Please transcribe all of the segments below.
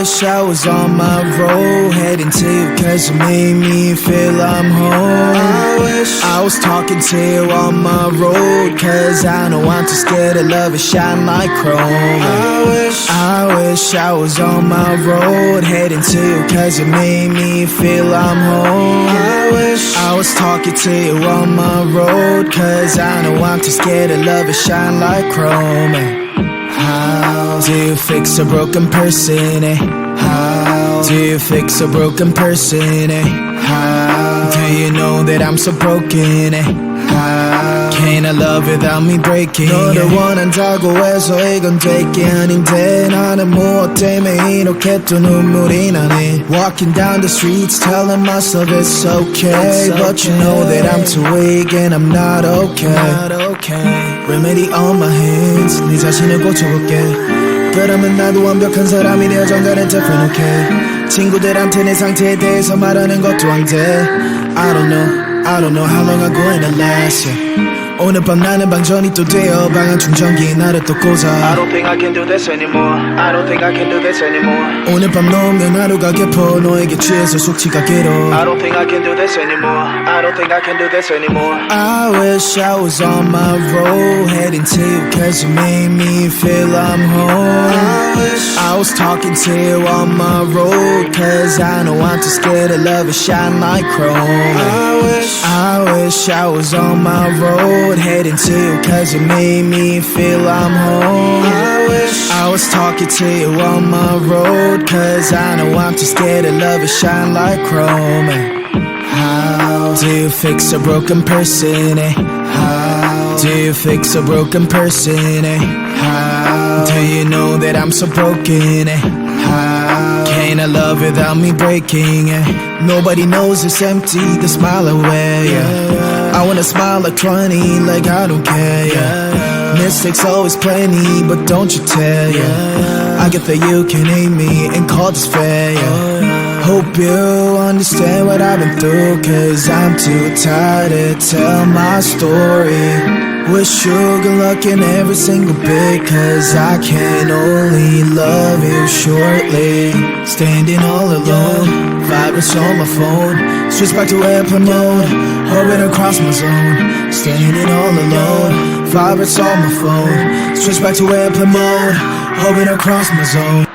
wish I was on my road, heading to you cause you made me feel I'm home. I wish I was talking to you on my road, cause I know I'm too scared to love and shine like chrome. I wish I was on my road, heading to you cause you made me feel I'm home. I wish I was talking to you on my road, cause I know I'm too scared to love and shine like chrome. How do you fix a broken person, eh? How do you fix a broken person, eh? How do you know that I'm so broken, eh? How can I love without me breaking? 너를 원한다고 해서 이건 될 게 아닌데 나는 무엇 때문에 이렇게 또 눈물이 나네. Walking down the streets telling myself it's okay, but you know that I'm too weak and I'm not okay. Remedy on my hands, 네 자신을 고쳐볼게. 그러면 나도 완벽한 사람이 되어 정갈은 different, okay. 친구들한테 내 상태에 대해서 말하는 것도 안 돼. I don't know how long I'm going to last, yeah. 오늘 밤 나는 방전이 또 되어 방한 충전기에 나를 또 꽂아. I don't think I can do this anymore. I don't think I can do this anymore. 오늘 밤 놓으면 하루가 깊어 너에게 취해서 숙취가 길어. I don't think I can do this anymore. I don't think I can do this anymore. I wish I was on my road, heading to you cause you made me feel I'm home. I wish I was talking to you on my road, cause I know I'm too scared to love and shine like chrome. I wish I was on my road, heading to you cause you made me feel I'm home. I wish I was talking to you on my road, cause I know I'm too scared to love and shine like chrome. How do you fix a broken person, eh? How do you fix a broken person, eh? How do you know that I'm so broken, eh? How can I love without me breaking, eh? Nobody knows it's empty, the smile away, yeah. I wanna smile like 20, like I don't care, yeah. Mistakes always plenty, but don't you tell, yeah. I get that you can hate me and call this fair, yeah. Hope you understand what I've been through, cause I'm too tired to tell my story. Wish you good luck in every single bit, cause I can only love you shortly. Standing all alone, vibrates on my phone, switch back to airplane mode, hovering across my zone. Standing all alone, vibrates on my phone, switch back to airplane mode, hovering across my zone.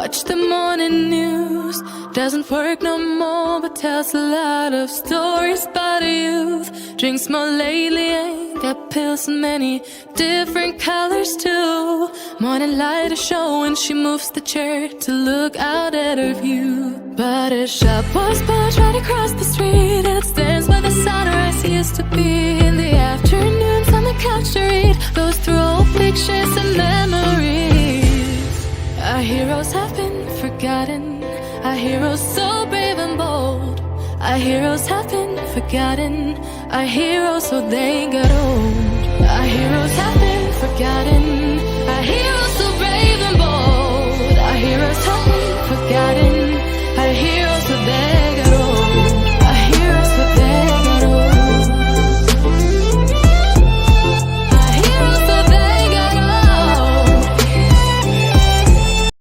Watch the morning news, doesn't work no more, but tells a lot of stories about youth. Drinks more lately, ain't got pills in many different colors too. Morning light is showing, she moves the chair to look out at her view. But her shop was built right across the street, and it stands where the sunrise used to be. In the afternoons on the couch to read, goes through old pictures and memories. Our heroes have been forgotten, our heroes so brave and bold. Our heroes have been forgotten, our heroes so they got old. Our heroes